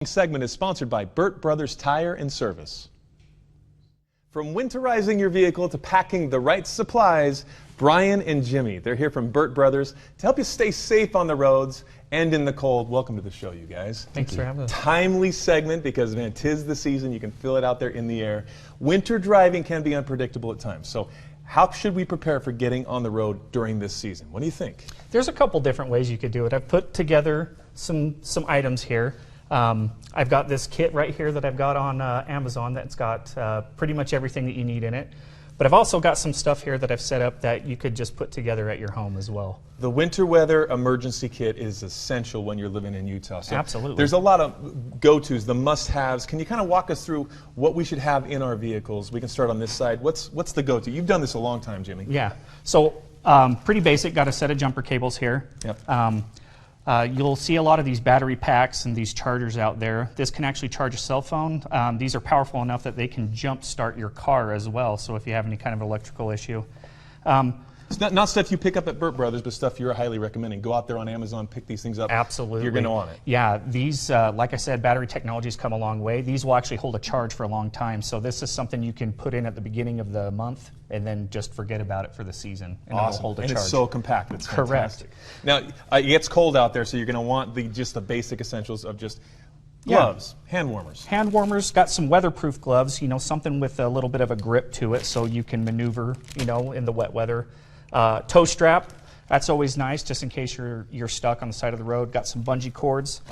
Segment is sponsored by Burt Brothers Tire and Service. From winterizing your vehicle to packing the right supplies, Brian and Jimmy, they're here from Burt Brothers to help you stay safe on the roads and in the cold. Welcome to the show, you guys. Thanks for having us. Timely segment because, man, 'tis the season. You can feel it out there in the air. Winter driving can be unpredictable at times. So how should we prepare for getting on the road during this season? What do you think? There's a couple different ways you could do it. I've put together some items here. I've got this kit right here that I've got on Amazon that's got pretty much everything that you need in it. But I've also got some stuff here that I've set up that you could just put together at your home as well. The winter weather emergency kit is essential when you're living in Utah. So absolutely. There's a lot of go-tos, the must-haves. Can you kind of walk us through what we should have in our vehicles? We can start on this side. What's the go-to? You've done this a long time, Jimmy. Yeah. So pretty basic. Got a set of jumper cables here. Yep. You'll see a lot of these battery packs and these chargers out there. This can actually charge a cell phone. These are powerful enough that they can jump start your car as well, so if you have any kind of electrical issue. It's not stuff you pick up at Burt Brothers, but stuff you're highly recommending. Go out there on Amazon, pick these things up. Absolutely. You're going to want it. Yeah, these, like I said, battery technology's come a long way. These will actually hold a charge for a long time, so this is something you can put in at the beginning of the month and then just forget about it for the season, and awesome. It'll hold a and charge. It's so compact. It's fantastic. Correct. Now, it gets cold out there, so you're going to want just the basic essentials of just gloves, hand warmers. Hand warmers, got some weatherproof gloves, something with a little bit of a grip to it so you can maneuver, in the wet weather. Tow strap, that's always nice just in case you're stuck on the side of the road. Got some bungee cords.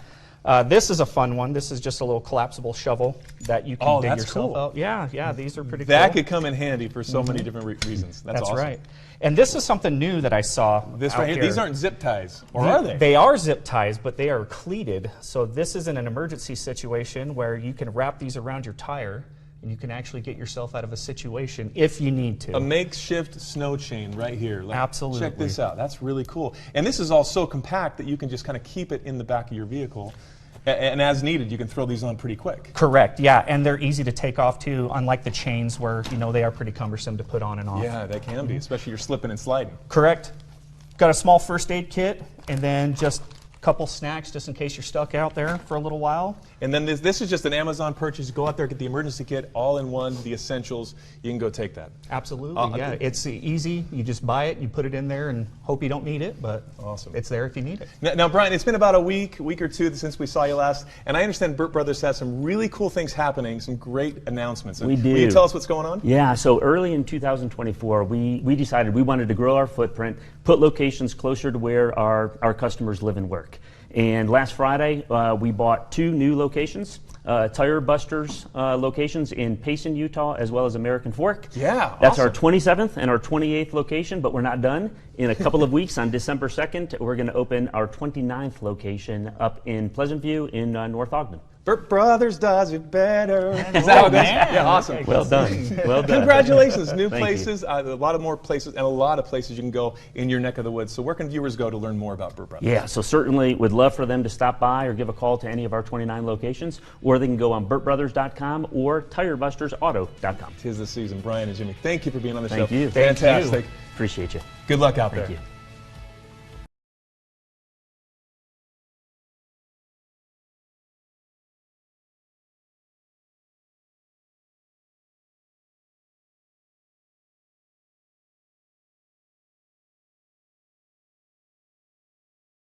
This is a fun one. This is just a little collapsible shovel that you can dig yourself cool. out. Yeah, these are pretty cool. That could come in handy for so many different reasons. That's awesome. Right. And this is something new that I saw this out right here. here. These aren't zip ties, or are they? They are zip ties, but they are cleated. So this is in an emergency situation where you can wrap these around your tire and you can actually get yourself out of a situation if you need to. A makeshift snow chain right here. Absolutely. Check this out. That's really cool. And this is all so compact that you can just kind of keep it in the back of your vehicle. And as needed, you can throw these on pretty quick. Correct, yeah. And they're easy to take off, too, unlike the chains where, they are pretty cumbersome to put on and off. Yeah, they can be, especially you're slipping and sliding. Correct. Got a small first aid kit, and then just couple snacks just in case you're stuck out there for a little while. And then this is just an Amazon purchase. Go out there, get the emergency kit, all in one, the essentials. You can go take that. Absolutely, yeah. It's easy. You just buy it, you put it in there, and hope you don't need it, but awesome. It's there if you need it. Now, Brian, it's been about a week or two since we saw you last, and I understand Burt Brothers has some really cool things happening, some great announcements. We do. Will you tell us what's going on? Yeah, so early in 2024, we decided we wanted to grow our footprint, put locations closer to where our customers live and work. And last Friday, we bought 2 new locations, Tire Busters locations in Payson, Utah, as well as American Fork. Yeah, That's awesome. our 27th and our 28th location, but we're not done. In a couple of weeks, on December 2nd, we're going to open our 29th location up in Pleasant View in North Ogden. Burt Brothers does it better. Is that how it goes? Yeah, awesome. Well done. Well done. Congratulations. New Thank places, a lot of more places, and a lot of places you can go in your neck of the woods. So where can viewers go to learn more about Burt Brothers? Yeah, so certainly would love for them to stop by or give a call to any of our 29 locations, or they can go on burtbrothers.com or tirebustersauto.com. 'Tis the season. Brian and Jimmy, thank you for being on the show. Thank you. Fantastic. Appreciate you. Good luck out Thank there. you.